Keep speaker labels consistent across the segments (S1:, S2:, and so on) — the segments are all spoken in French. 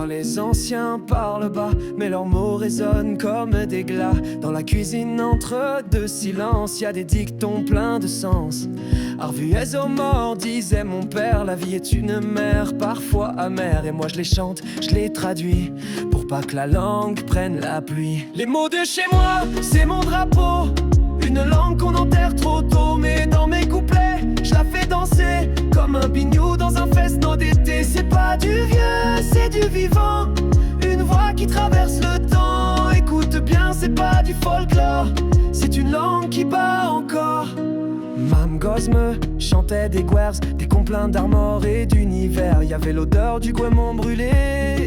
S1: les anciens parlent bas, mais leurs mots résonnent comme des glas. Dans la cuisine entre deux silences, y a des dictons pleins de sens. Arvuez aux morts, disait mon père, la vie est une mer parfois amère. Et moi je les chante, je les traduis, pour pas que la langue prenne la pluie. Les mots de chez moi, c'est mon drapeau, une langue qu'on enterre trop tôt. Mais dans mes couplets, je la fais danser comme un bignou dans un fest-no d'été. C'est pas du vieux, c'est du vivant, une voix qui traverse le temps. Écoute bien, c'est pas du folklore, c'est une langue qui bat encore. Mam Goz me chantait des guers, des complaints d'armor et d'univers. Y avait l'odeur du goémon brûlé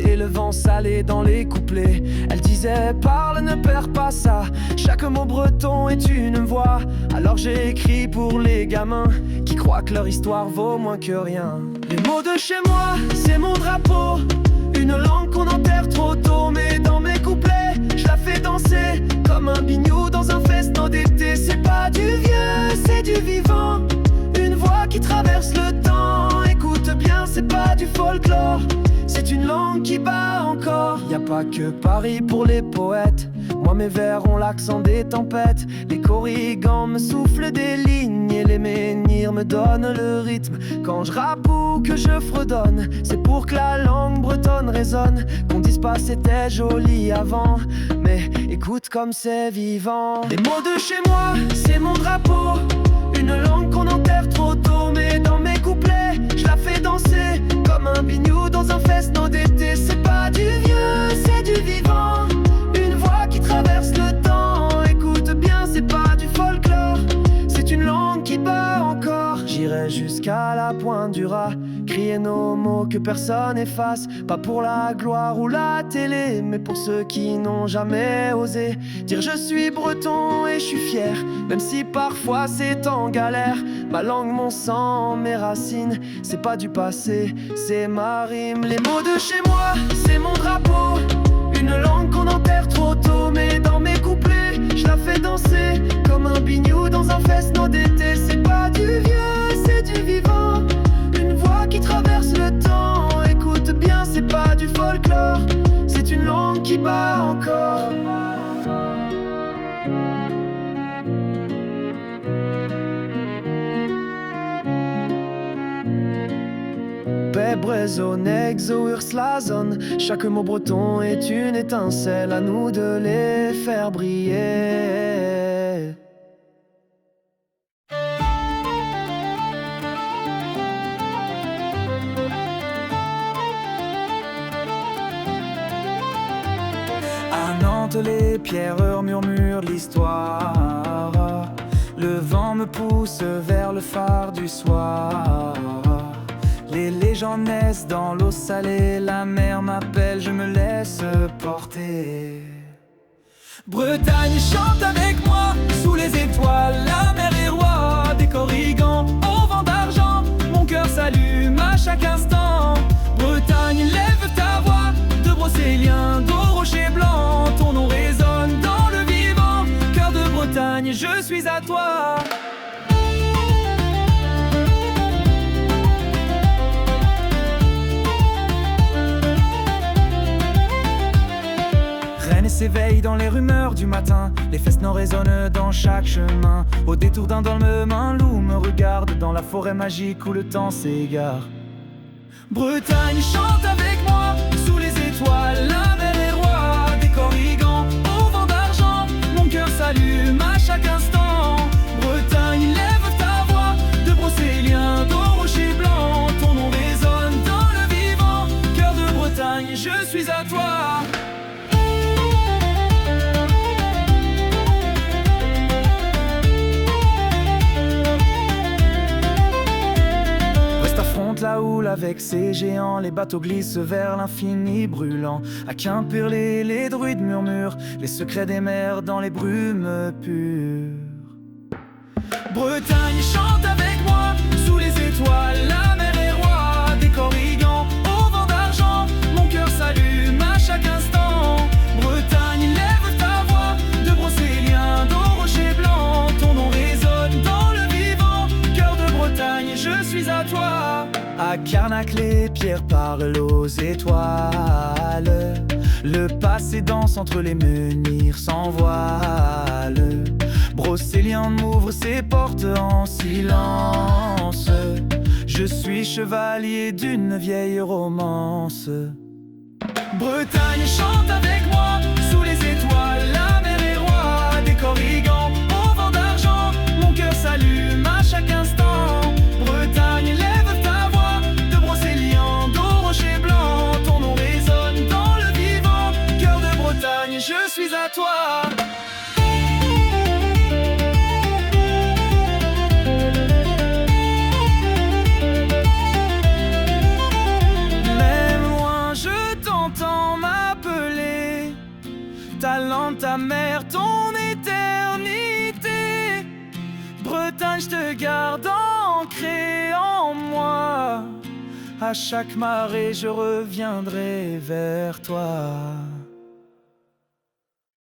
S1: et le vent salé dans les couplets. Elle disait parle, ne perds pas ça, chaque mot breton est une voix. Alors j'ai écrit pour les gamins qui croient que leur histoire vaut moins que rien. Les mots de chez moi, c'est mon drapeau, une langue qu'on enterre trop tôt. Mais dans mes couplets, je la fais danser comme un bignou dans un fest-no d'été. C'est pas du vieux, c'est du vivant, une voix qui traverse le temps. Écoute bien, c'est pas du folklore, c'est une langue qui bat encore. Y a pas que Paris pour les poètes, moi mes vers ont l'accent des tempêtes. Les corrigans me soufflent des lignes et les menhirs me donnent le rythme. Quand je rappe ou que je fredonne, c'est pour que la langue bretonne résonne. Qu'on dise pas c'était joli avant, mais écoute comme c'est vivant. Les mots de chez moi, c'est mon drapeau, une langue qu'on enterre trop tôt. Mais dans mes couplets, je la fais danser comme un bignou dans un fest-no d'été. C'est pas du vieux, c'est du vivant, une voix qui traverse le temps. Écoute bien, c'est pas du folklore, c'est une langue qui bat encore. J'irai jusqu'à la pointe du raz, crier nos mots que personne efface. Pas pour la gloire ou la télé, mais pour ceux qui n'ont jamais osé dire je suis breton et je suis fier, même si parfois c'est en galère. Ma langue, mon sang, mes racines, c'est pas du passé, c'est ma rime. Les mots de chez moi, c'est mon drapeau, une langue qu'on enterre trop tôt. Mais dans mes couplets, je la fais danser comme un bignou dans un fest-no d'été. C'est pas du vieux, c'est du vivant, une voix qui traverse le temps. Écoute bien, c'est pas du folklore, c'est une langue qui bat encore. Brezo, nexo, urslazon, chaque mot breton est une étincelle, à nous de les faire briller. À Nantes, les pierreurs murmurent l'histoire, le vent me pousse vers le phare du soir. Les légendes naissent dans l'eau salée, la mer m'appelle, je me laisse porter. Bretagne chante avec moi, sous les étoiles, la mer est roi. Des corrigans au vent d'argent, mon cœur s'allume à chaque instant. Bretagne, lève ta voix, de Brocélien, d'au rocher blanc. Ton nom résonne dans le vivant, cœur de Bretagne, je suis à toi. S'éveille dans les rumeurs du matin, les fest-no résonnent dans chaque chemin. Au détour d'un dolme, un loup me regarde dans la forêt magique où le temps s'égare. Bretagne chante avec moi, sous les étoiles, la mer est roi. Des corrigans au vent d'argent, mon cœur s'allume à chaque instant. Bretagne, lève ta voix, de Brocélien, d'au rocher blanc. Ton nom résonne dans le vivant, cœur de Bretagne, je suis à toi. La houle avec ses géants, les bateaux glissent vers l'infini brûlant. À Quimperlé, les druides murmurent les secrets des mers dans les brumes pures. Bretagne chante avec moi, sous les étoiles, la mer est roi. Des corrigans au vent d'argent, mon cœur s'allume à chaque instant. Bretagne, lève ta voix, de Brocélien, d'au rocher blanc. Ton nom résonne dans le vivant, cœur de Bretagne, je suis à toi. À
S2: Carnac, les pierres parlent aux étoiles. Le passé danse entre les menhirs sans voile. Brocéliande m'ouvre ses portes en silence. Je suis chevalier d'une vieille romance. Bretagne chante avec moi, sous les étoiles, la mer est roi. Des corrigans au vent d'argent, mon cœur s'allume à chaque instant. Bretagne, lève ta voix, de Brocéliande au rocher blanc. Ton nom résonne dans le vivant, cœur de Bretagne, je suis à toi. Talent ta mère, ton éternité. Bretagne, je te garde ancré en moi. À chaque marée, je reviendrai vers toi.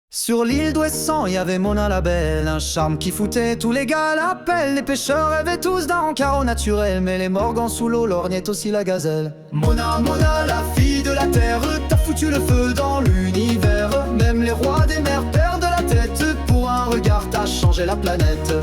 S1: Sur l'île d'Ouessant, y avait Mona la belle, un charme qui foutait tous les gars à l'appel. Les pêcheurs rêvaient tous d'un carreau naturel, mais les morgans sous l'eau lorgnaient aussi la gazelle. Mona, Mona, la fille de la terre, t'as foutu le feu dans l'univers. Même les rois des mers perdent la tête, pour un regard t'as changé la planète.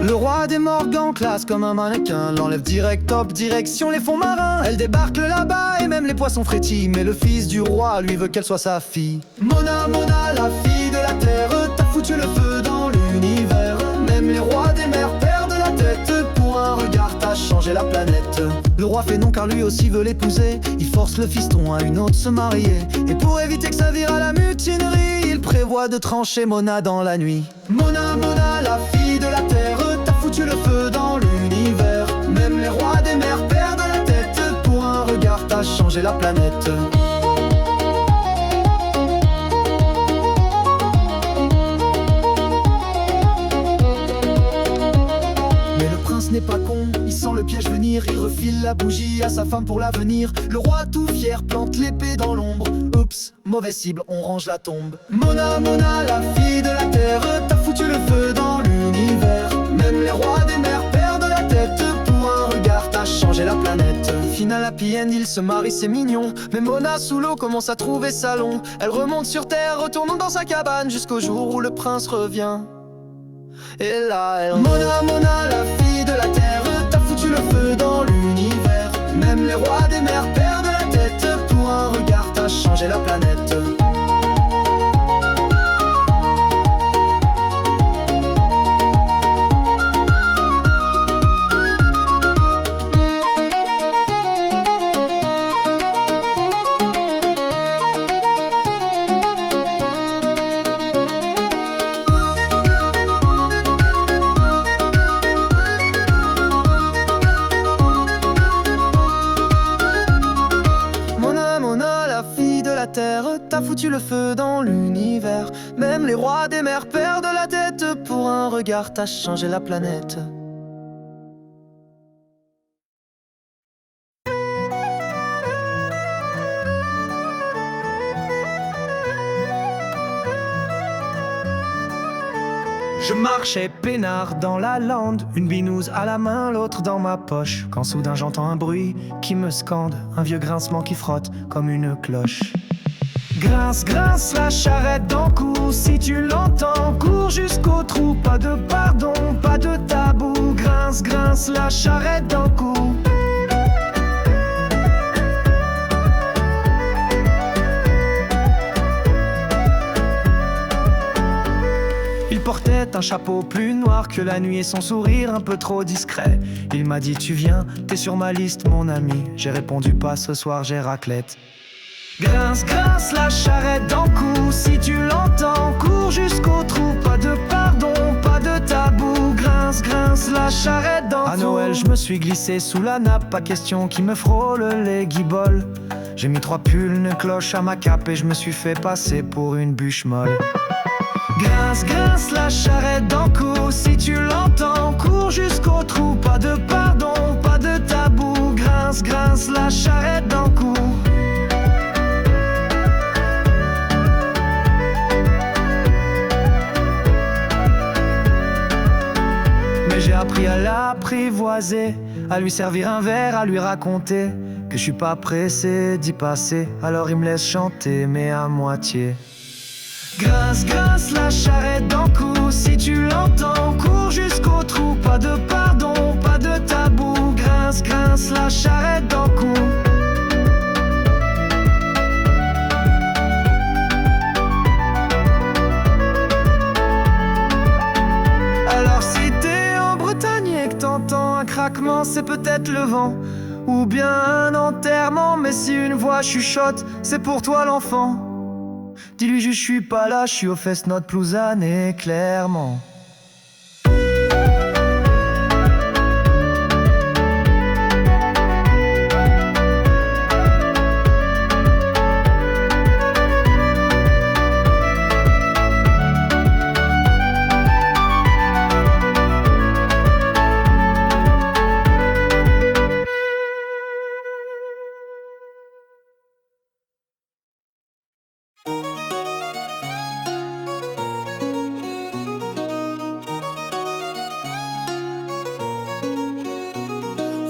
S1: Le roi des morgans classe comme un mannequin, l'enlève direct, top, direction les fonds marins. Elle débarque là-bas et même les poissons frétillent, mais le fils du roi lui veut qu'elle soit sa fille. Mona, Mona, la fille de la terre, t'as foutu le feu dans l'univers. Même les rois des mers perdent la tête, pour un regard t'as changé la planète. Le roi fait non car lui aussi veut l'épouser, il force le fiston à une autre se marier. Et pour éviter que ça vire à la mutinerie, il prévoit de trancher Mona dans la nuit. Mona, Mona, la fille de la terre, t'as foutu le feu dans l'univers. Même les rois des mers perdent la tête, pour un regard t'as changé la planète. Mais le prince n'est pas con, il sent le piège venir. Il refile la bougie à sa femme pour l'avenir. Le roi tout fier plante l'épée dans l'ombre. Oups, mauvaise cible, on range la tombe. Mona, Mona, la fille de la terre, t'as foutu le feu dans l'univers. Même les rois des mers perdent la tête, pour un regard t'as changé la planète. Final happy end, ils se marient, c'est mignon. Mais Mona sous l'eau commence à trouver salon. Elle remonte sur terre, retournant dans sa cabane, jusqu'au jour où le prince revient. Et là elle... Mona, Mona, la fille de la terre, t'as foutu le feu dans l'univers. Même les rois des mers perdent la tête, pour un regard t'as changé la planète. T'as foutu le feu dans l'univers. Même les rois des mers perdent la tête, pour un regard t'as changé la planète.
S2: Je marchais peinard dans la lande, une binouse à la main, l'autre dans ma poche. Quand soudain j'entends un bruit qui me scande, un vieux grincement qui frotte comme une cloche. Grince, grince la charrette dans le cou, si tu l'entends, cours jusqu'au trou. Pas de pardon, pas de tabou. Grince, grince la charrette dans le cou. Il portait un chapeau plus noir que la nuit et son sourire un peu trop discret. Il m'a dit tu viens, t'es sur ma liste mon ami. J'ai répondu pas ce soir, j'ai raclette. Grince, grince la charrette dans le cou, si tu l'entends, cours jusqu'au trou. Pas de pardon, pas de tabou. Grince, grince la charrette dans le cou. À Noël je me suis glissé sous la nappe, pas question qui me frôle les guiboles. J'ai mis 3 pulls, une cloche à ma cape et je me suis fait passer pour une bûche molle. Grince, grince la charrette dans le cou, si tu l'entends, cours jusqu'au trou. Pas de pardon, pas de tabou. Grince, grince la charrette dans le cou. à l'apprivoiser, à lui servir un verre, à lui raconter que je suis pas pressé d'y passer. Alors il me laisse chanter, mais à moitié. Grince, grince la charrette dans le cou, si tu l'entends, cours jusqu'au trou. Pas de pardon, pas de tabou. Grince, grince la charrette dans le cou. Alors si t'es en Bretagne et que t'entends un craquement, c'est peut-être le vent ou bien un enterrement. Mais si une voix chuchote, c'est pour toi l'enfant. Dis-lui je suis pas là, je suis aux fesses, notre plousane et clairement.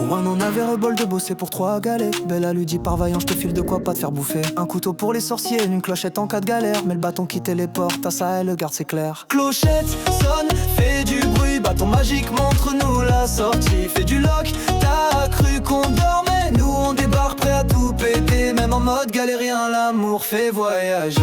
S1: Juan en avait rebol de bosser pour 3 galettes. Bella lui dit par vaillant, je te file de quoi pas te faire bouffer. Un couteau pour les sorciers, une clochette en cas de galère. Mais le bâton qui téléporte, à ça elle le garde, c'est clair. Clochette sonne, fait du bruit. Bâton magique, montre-nous la sortie. Fais du lock, t'as cru qu'on dormait. Nous on débarque prêt à tout péter. Même en mode galérien, l'amour fait voyager.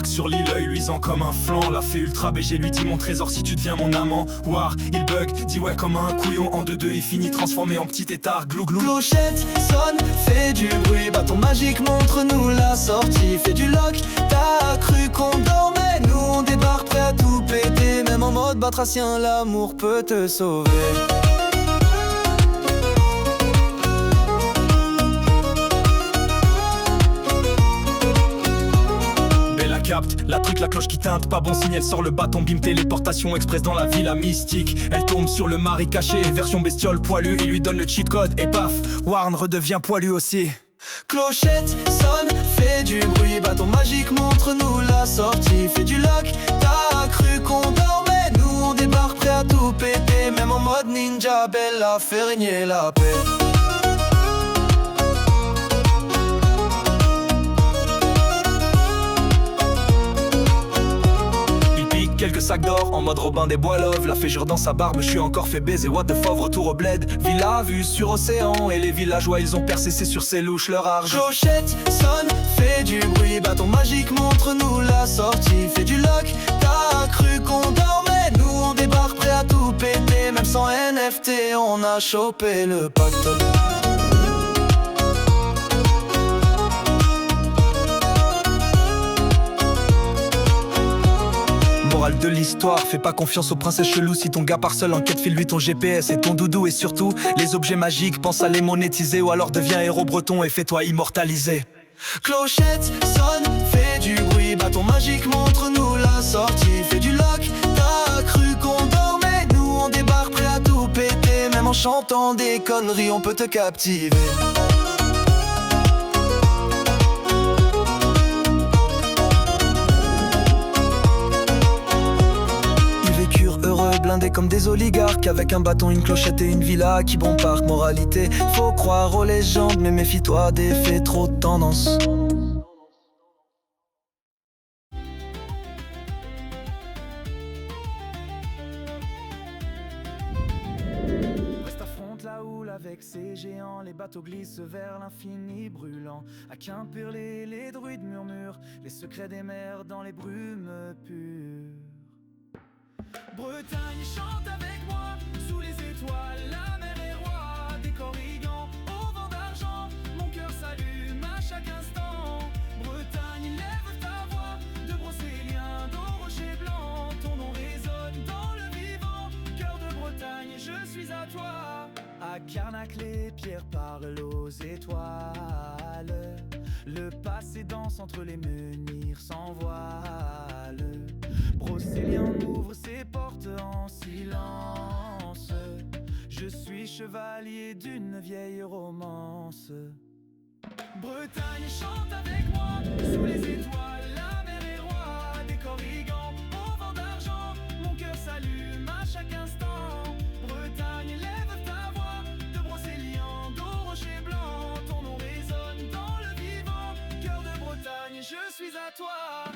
S3: Sur l'île, œil luisant comme un flanc. La fée ultra BG lui dit mon trésor si tu deviens mon amant. War, il bug, dit ouais comme un couillon. En 2-2 il finit transformé en petit étard, glou glou.
S1: Clochette sonne, fait du bruit. Bâton magique, montre-nous la sortie. Fais du lock, t'as cru qu'on dormait. Nous on débarque prêt à tout péter. Même en mode batracien, l'amour peut te sauver.
S3: La truc, la cloche qui teinte, pas bon signe, elle sort le bâton, bim, téléportation express dans la villa mystique. Elle tombe sur le mari caché, version bestiole poilu, il lui donne le cheat code et paf, Warren redevient poilu aussi.
S1: Clochette sonne, fait du bruit. Bâton magique, montre-nous la sortie. Fais du lock, t'as cru qu'on dormait. Nous on débarque prêt à tout péter. Même en mode ninja, Bella fait régner la paix.
S3: Quelques sacs d'or en mode Robin des Bois Love. La fée jure dans sa barbe, je suis encore fait baiser. What the fuck, retour au bled. Villa vue sur océan. Et les villageois ils ont percé, c'est sur ses louches leur argent.
S1: Clochette sonne, fait du bruit. Bâton magique, montre-nous la sortie. Fais du lock, t'as cru qu'on dormait. Nous on débarque prêt à tout péter. Même sans NFT on a chopé le pactole.
S3: Morale de l'histoire, fais pas confiance aux princesses chelous. Si ton gars part seul en quête, file-lui ton GPS et ton doudou. Et surtout, les objets magiques, pense à les monétiser. Ou alors deviens héros breton et fais-toi immortaliser.
S1: Clochette sonne, fait du bruit. Bâton magique, montre-nous la sortie. Fais du lock, t'as cru qu'on dormait. Nous on débarque prêt à tout péter. Même en chantant des conneries, on peut te captiver. Blindés comme des oligarques, avec un bâton, une clochette et une villa qui bon parc. Moralité, faut croire aux légendes, mais méfie-toi des faits, trop de tendance. Brest affronte la houle avec ses géants, les bateaux glissent vers l'infini brûlant. À Quimperlé, les druides murmurent les secrets des mers dans les brumes pures. Bretagne chante avec moi, sous les étoiles, la mer est roi. Des corrigans au vent d'argent, mon cœur s'allume à chaque instant. Bretagne, lève ta voix, de Brocélien, d'au rocher blanc. Ton nom résonne dans le vivant, cœur de Bretagne, je suis à toi. À Carnac, les pierres parlent aux étoiles. Le passé danse entre les menhirs sans voile. Brocélien ouvre ses portes en silence. Je suis chevalier d'une vieille romance. Bretagne chante avec moi, sous les étoiles, la mer est roi. Des corrigans au vent d'argent, mon cœur s'allume à chaque instant. Bretagne, lève ta voix, de Brocéliande au rocher blanc. Ton nom résonne dans le vivant, cœur de Bretagne, je suis à toi.